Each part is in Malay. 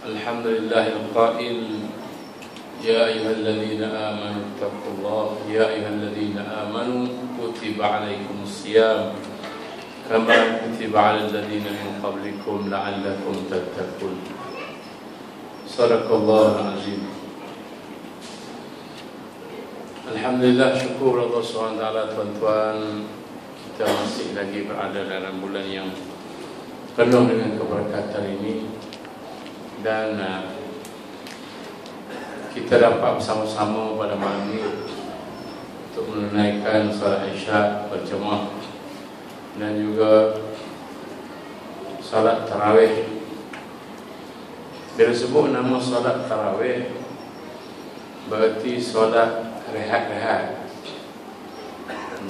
الحمد لله القائل يا أيها الذين آمنوا اتقوا الله يا أيها الذين آمنوا كتب عليكم الصيام كما كتب على الذين من قبلكم لعلكم تتقون. صدق الله العظيم. Alhamdulillah, syukur Allah SWT. Tuan-tuan, kita masih lagi berada dalam bulan yang penuh dengan keberkatan ini, dan kita dapat bersama-sama pada malam ini untuk menunaikan salat Isya berjemaah dan juga salat tarawih. Bila sebut nama salat tarawih, berarti salat rehat-rehat,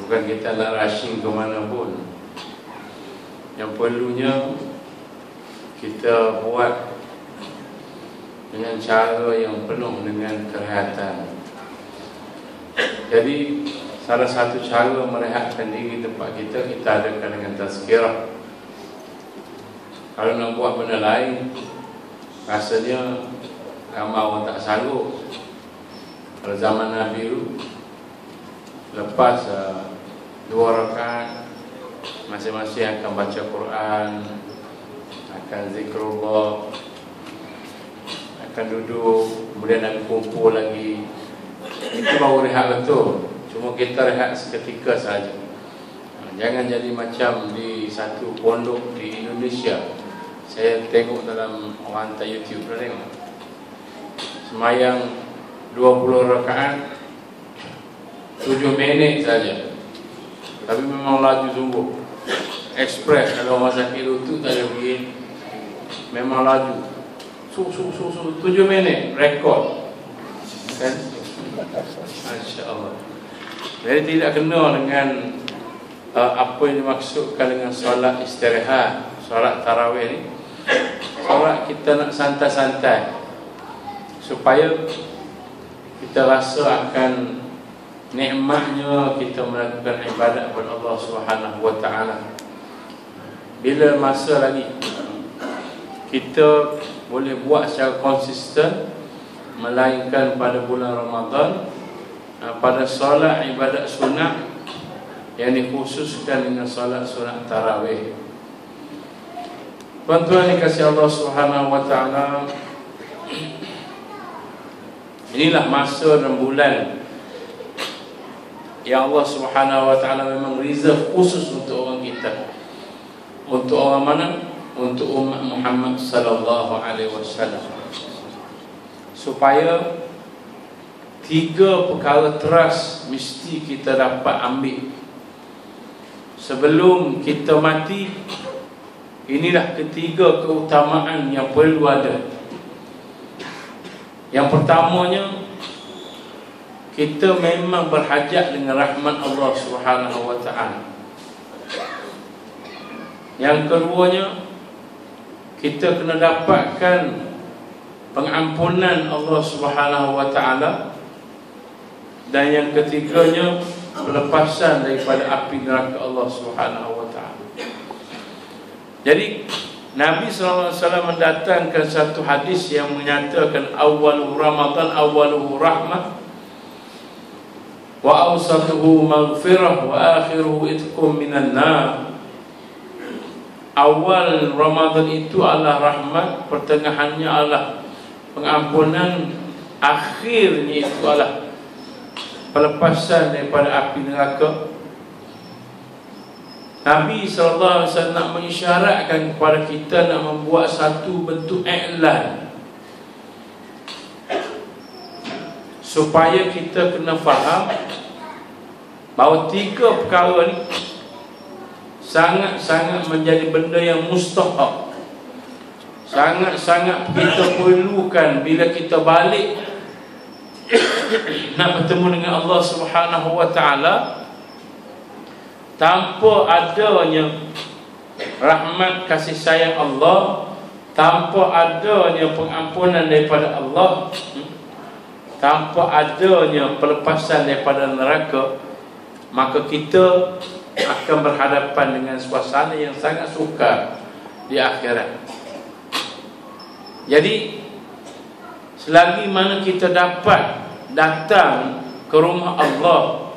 bukan kita nak rushing ke mana pun. Yang perlunya kita buat dengan cara yang penuh dengan kerehatan. Jadi salah satu cara merehatkan diri tempat kita adakan dengan tazkirah. Kalau nak buat benda lain, rasanya ramai orang tak sanggup. Kalau zaman Nabi dulu, lepas 2 rakaat masing-masing akan baca Quran, akan zikrullah, akan duduk, kemudian akan kumpul lagi. Itu baru rehat betul. Cuma kita rehat seketika saja. Jangan jadi macam di satu pondok di Indonesia. Saya tengok dalam orang hantar YouTube, pernah tengok, semayang 20 rakaat 7 minit saja, tapi memang laju sungguh, ekspres. Kalau orang sakit lutut tak ada begini, memang laju 7 minit, rekod kan? Masya Allah. Jadi tidak kena dengan apa yang dimaksudkan dengan solat istirahat, solat tarawih ni. Solat kita nak santai-santai supaya kita rasa akan nikmatnya kita melakukan ibadat kepada Allah Subhanahu wa taala. Bila masa lagi kita boleh buat secara konsisten, melainkan pada bulan Ramadan, pada solat ibadat sunat yang dikhususkan dengan solat sunat tarawih. Tuan-tuan dikasihi Allah Subhanahu wa taala, inilah masa dan bulan yang Allah Subhanahu wa taala memang reserve khusus untuk orang kita. Untuk orang mana? Untuk umat Muhammad sallallahu alaihi wasallam. Supaya 3 perkara teras mesti kita dapat ambil sebelum kita mati. Inilah 3 keutamaan yang perlu ada. Yang pertamanya, kita memang berhajat dengan rahmat Allah Subhanahu wa taala. Yang keduanya, kita kena dapatkan pengampunan Allah Subhanahu wa taala. Dan yang ketiganya, pelepasan daripada api neraka Allah Subhanahu wa taala. Jadi Nabi SAW mendatangkan satu hadis yang menyatakan awwalu Ramadan awwaluhu rahmah wa awsatuhu maghfirah wa akhiruhu itqum minan nar. Awal Ramadan itu adalah rahmat, pertengahannya adalah pengampunan, akhirnya itu adalah pelepasan daripada api neraka. Nabi SAW nak mengisyaratkan kepada kita, nak membuat satu bentuk iklan supaya kita kena faham bahawa 3 perkara ni sangat-sangat menjadi benda yang mustahab, sangat-sangat kita perlukan bila kita balik nak bertemu dengan Allah Subhanahu wa taala. Tanpa adanya rahmat kasih sayang Allah, tanpa adanya pengampunan daripada Allah, tanpa adanya pelepasan daripada neraka, maka kita akan berhadapan dengan suasana yang sangat sukar di akhirat. Jadi selagi mana kita dapat datang ke rumah Allah,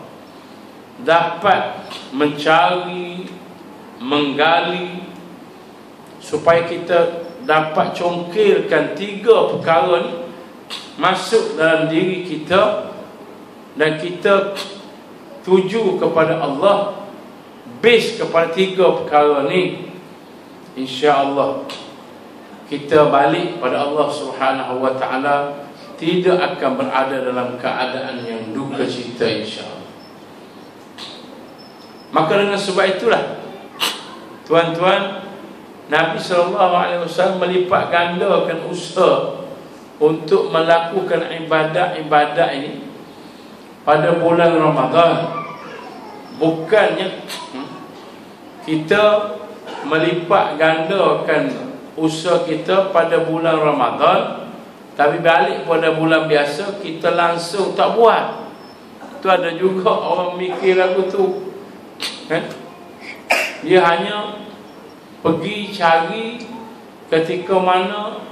dapat mencari, menggali, supaya kita dapat congkirkan 3 perkara ni masuk dalam diri kita, dan kita tuju kepada Allah base kepada 3 perkara ni, insya-Allah kita balik pada Allah Subhanahu wa taala tidak akan berada dalam keadaan yang duka cita, insya-Allah. Maka dengan sebab itulah tuan-tuan, Nabi SAW melipat gandakan usaha untuk melakukan ibadat-ibadat ini pada bulan Ramadan. Bukannya kita melipat gandakan usaha kita pada bulan Ramadan, tapi balik pada bulan biasa kita langsung tak buat. Tu ada juga orang mikir lagu tu, dia hanya pergi cari ketika mana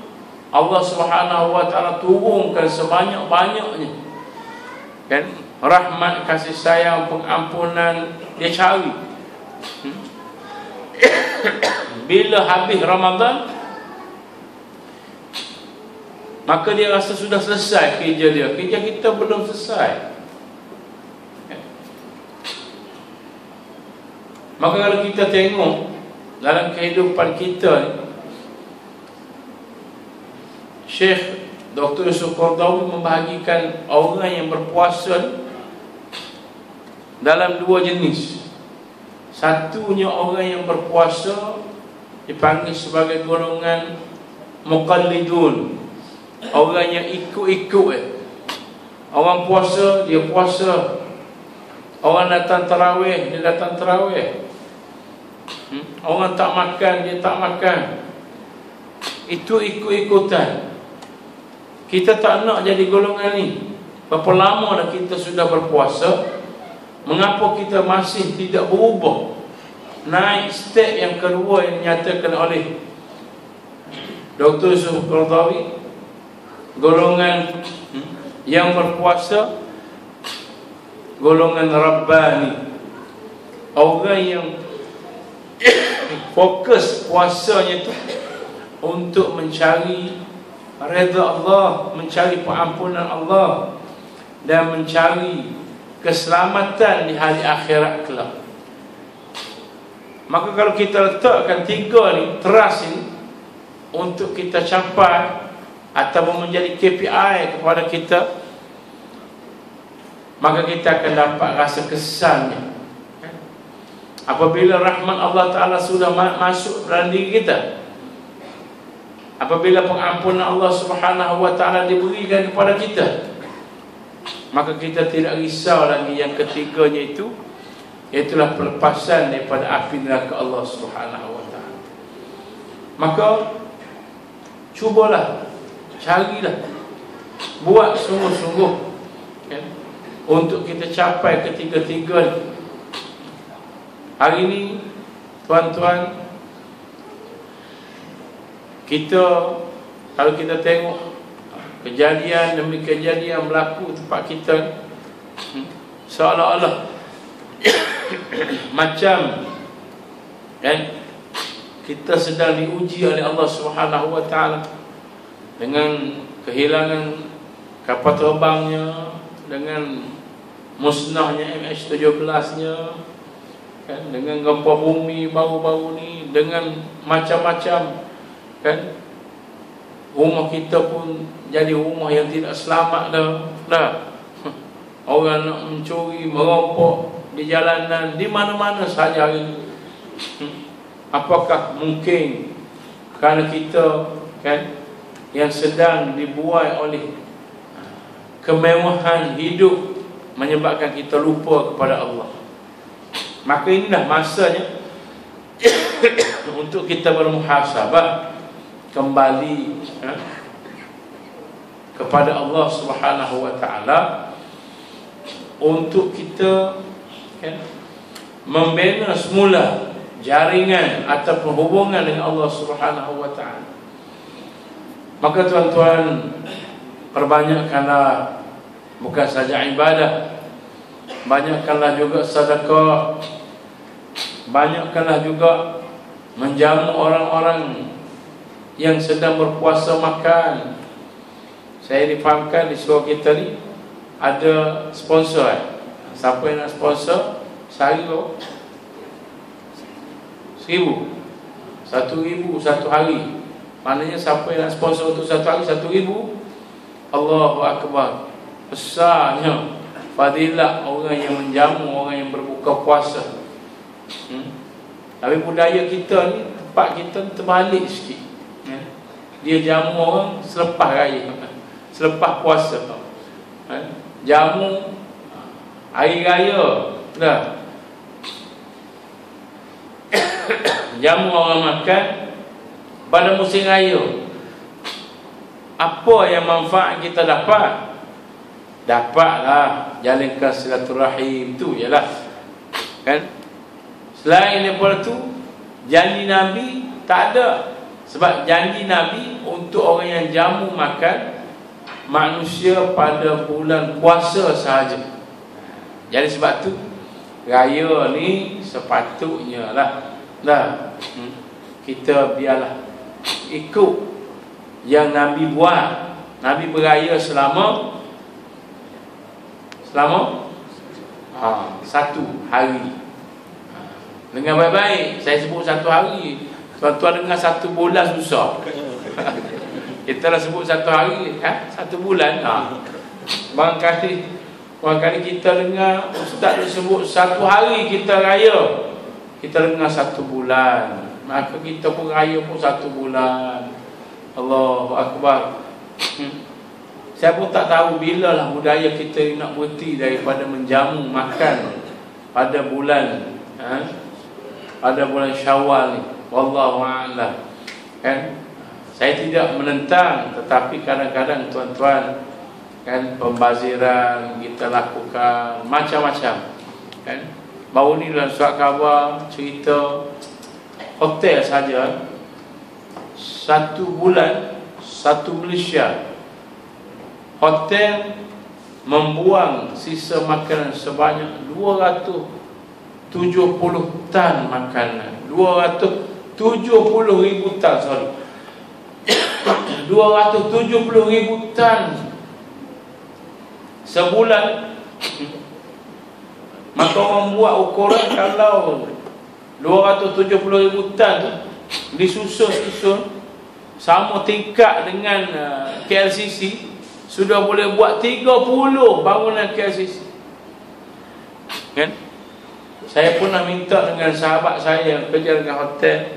Allah Subhanahu wa taala turunkan sebanyak-banyaknya, kan, rahmat, kasih sayang, pengampunan, dia cari. Bila habis Ramadan, maka dia rasa sudah selesai kerja dia. Kerja kita belum selesai. Maka kalau kita tengok dalam kehidupan kita ni, Syekh Dr. Yusuf Qaradawi membahagikan orang yang berpuasa dalam 2 jenis. Satunya orang yang berpuasa dipanggil sebagai golongan muqallidun, orang yang ikut-ikut. Orang puasa, dia puasa. Orang datang tarawih, dia datang tarawih. Orang tak makan, dia tak makan. Itu ikut-ikutan. Kita tak nak jadi golongan ni. Berapa lama dah kita sudah berpuasa, mengapa kita masih tidak berubah? Naik step yang kedua yang dinyatakan oleh Dr. Yusuf Qaradawi, golongan yang berpuasa, golongan Rabbani, orang yang fokus puasanya itu untuk mencari redha Allah, mencari pengampunan Allah, dan mencari keselamatan di hari akhirat kelak. Maka kalau kita letakkan 3 ni, teras ini, untuk kita capai ataupun menjadi KPI kepada kita, maka kita akan dapat rasa kesannya. Apabila rahmat Allah Ta'ala sudah masuk dalam diri kita, apabila pengampunan Allah Subhanahu wa Ta'ala diberikan kepada kita, maka kita tidak risau lagi yang ketiganya itu, iaitulah pelepasan daripada api neraka Allah Subhanahu wa Ta'ala. Maka cubalah, carilah, buat sungguh-sungguh, kan, untuk kita capai ketiga-tiga. Hari ini tuan-tuan, kita kalau kita tengok kejadian demi kejadian berlaku tempat kita, seolah-olah macam, kan, kita sedang diuji oleh Allah Subhanahu wa Ta'ala dengan kehilangan kapal terbangnya, dengan musnahnya MH17-nya, kan, dengan gempa bumi baru-baru ni, dengan macam-macam, kan, rumah kita pun jadi rumah yang tidak selamat dah. Orang nak mencuri, merampok di jalanan, di mana-mana sahaja hari ini. Apakah mungkin kerana kita, kan, yang sedang dibuai oleh kemewahan hidup menyebabkan kita lupa kepada Allah? Maka inilah masanya untuk kita bermuhasabah kembali kepada Allah Subhanahu wa Ta'ala, untuk kita, kan, membina semula jaringan ataupun hubungan dengan Allah Subhanahu wa Ta'ala. Maka tuan-tuan, perbanyakkanlah bukan saja ibadah, banyakkanlah juga sedekah, banyakkanlah juga menjamu orang-orang yang sedang berpuasa makan. Saya difahamkan di sekolah kita ni ada sponsor. Siapa yang nak sponsor? Sehari berapa? 1,000. 1,000 satu hari. Maknanya siapa yang nak sponsor untuk satu hari 1,000. Allahu Akbar. Besarnya fadilah orang yang menjamu, orang yang berbuka puasa. Tapi budaya kita ni, tempat kita ni terbalik sikit. Dia jamu orang selepas raya, selepas puasa. Jamu hari raya dah. Jamu orang makan pada musim raya. Apa yang manfaat kita dapat? Dapatlah jalinkan silaturahim tu jelah. Kan? Selain daripada tu, janji Nabi tak ada. Sebab janji Nabi untuk orang yang jamu makan manusia pada bulan puasa sahaja. Jadi sebab tu raya ni sepatutnya lah kita biarlah ikut yang Nabi buat. Nabi beraya selama satu hari. Dengan baik-baik. Saya sebut satu hari, tuan-tuan dengar satu bulan susah. Kita dah sebut satu hari, satu bulan. Barangkali kita dengar ustaz dia sebut satu hari kita raya, kita dengar satu bulan, maka kita pun raya pun satu bulan. Allahu Akbar. Saya pun tak tahu bila lah budaya kita nak berhenti daripada menjamu makan pada bulan pada bulan Syawal ni. Wallahu a'lam. Kan? Saya tidak menentang, tetapi kadang-kadang tuan-tuan kan pembaziran kita lakukan macam-macam. Kan? Baru ni dalam surat khabar cerita hotel saja 1 bulan 1 Malaysia hotel membuang sisa makanan sebanyak 270 tan makanan. 270,000 tan, sorry. 270,000 tan sebulan. Maka orang buat ukuran kalau 270,000 tan tu disusun sama tingkat dengan KLCC, sudah boleh buat 30 bangunan KLCC. Kan? Saya pernah minta dengan sahabat saya yang kerja dengan hotel,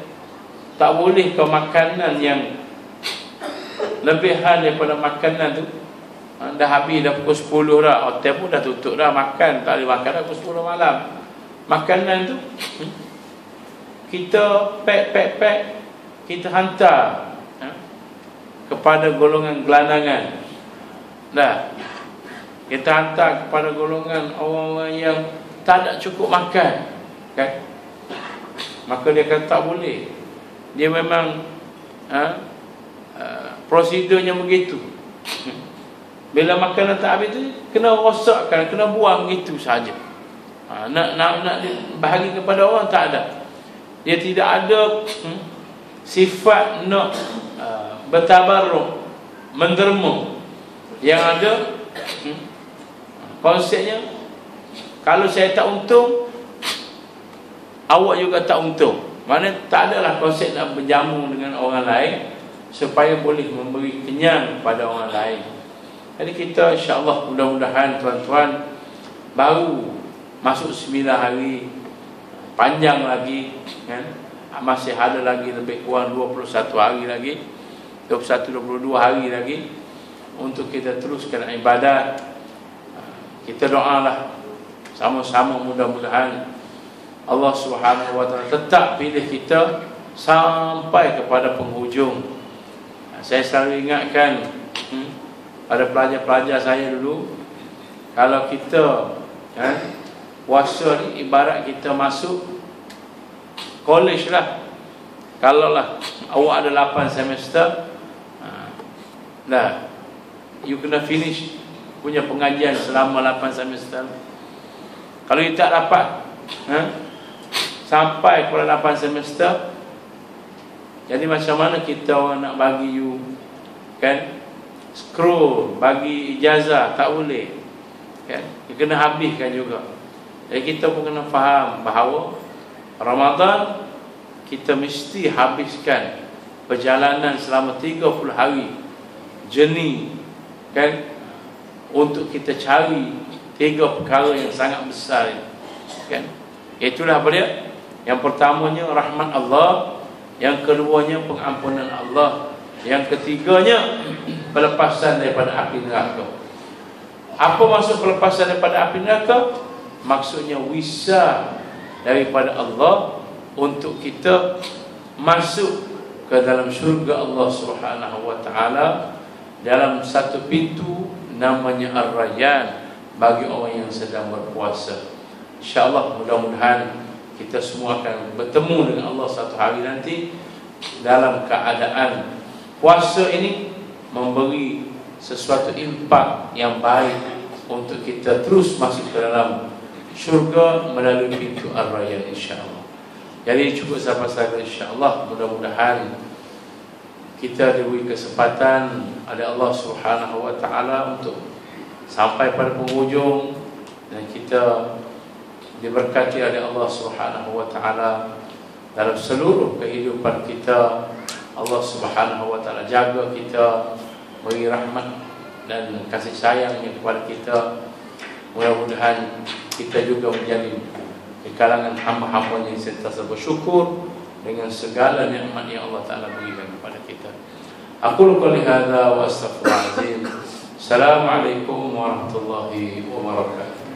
tak boleh ke makanan yang lebihan daripada makanan tu dah habis dah pukul 10 dah, hotel pun dah tutup dah, makan tak boleh makan dah pukul 10 malam. Makanan tu kita pack kita hantar kepada golongan gelandangan. Dah kita hantar kepada golongan orang-orang yang tak ada cukup makan, kan? Maka dia kata tak boleh. Dia memang prosedurnya begitu. Bila makanan tak habis tu kena rosakkan, kena buang gitu saja. Nak bahagi kepada orang tak ada. Dia tidak ada sifat nak bertabarruk, menderma. Yang ada konsepnya, kalau saya tak untung, awak juga tak untung. Maknanya tak adalah konsep nak berjamu dengan orang lain supaya boleh memberi kenyang pada orang lain. Jadi kita insya-Allah mudah-mudahan tuan-tuan baru masuk 9 hari, panjang lagi kan? Masih ada lagi lebih kurang 21 hari lagi, 21-22 hari lagi untuk kita teruskan ibadat. Kita doalah sama-sama, mudah-mudahan Allah Subhanahu wa taala tetap pilih kita sampai kepada penghujung. Saya selalu ingatkan pada pelajar-pelajar saya dulu, kalau kita puasa ni ibarat kita masuk college lah. Kalau lah awak ada 8 semester dah you kena finish punya pengajian selama 8 semester. Kalau you tak dapat sampai kepada 8 semester, jadi macam mana kita orang nak bagi you kan scroll, bagi ijazah, tak boleh kan, you kena habiskan juga. Jadi kita pun kena faham bahawa Ramadan kita mesti habiskan perjalanan selama 30 hari journey kan, untuk kita cari 3 perkara yang sangat besar kan. Itulah apa dia? Yang pertamanya rahmat Allah, yang keduanya pengampunan Allah, yang ketiganya pelepasan daripada api neraka. Apa maksud pelepasan daripada api neraka? Maksudnya wisa daripada Allah untuk kita masuk ke dalam syurga Allah Subhanahu wa taala dalam satu pintu namanya Ar-Rayyan bagi orang yang sedang berpuasa. InsyaAllah mudah-mudahan kita semua akan bertemu dengan Allah satu hari nanti dalam keadaan puasa ini memberi sesuatu impak yang baik untuk kita terus masuk ke dalam syurga melalui pintu Ar-Rayyan insyaAllah. Jadi cukup sampai sahaja insyaAllah. Mudah-mudahan kita diberi kesempatan oleh Allah Subhanahu wa taala untuk sampai pada penghujung, dan kita diberkati oleh Allah Subhanahu wa taala dalam seluruh kehidupan kita. Allah Subhanahu wa taala jaga kita, beri rahmat dan kasih sayangnya kepada kita. Mudah-mudahan kita juga menjadi di kalangan hamba-hamba yang sentiasa bersyukur dengan segala nikmat yang Allah Taala berikan kepada kita. Aku qouli hadza wa astaghfirullahalazim. Assalamualaikum warahmatullahi wabarakatuh.